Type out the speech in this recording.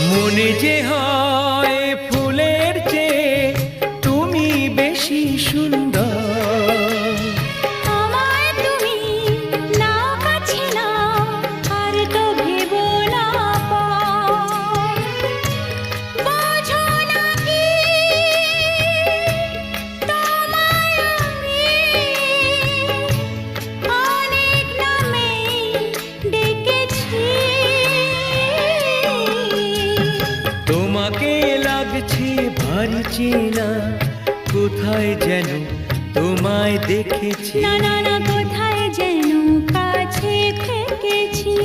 মনে যে হয় ফুলের চেয়ে তুমি বেশি সুন্দর। আমায় তুমি নাও কাছে নাও, আর তো ভেবো না পর। বোঝো না কি তোমায় আমি অনেক নামে ডেকেছি। তোমাকে লাগছে ভারী চেনা, কোথায় যেন তোমায় দেখেছি। না না না, কোথায় যেন কাছে থেকেছি।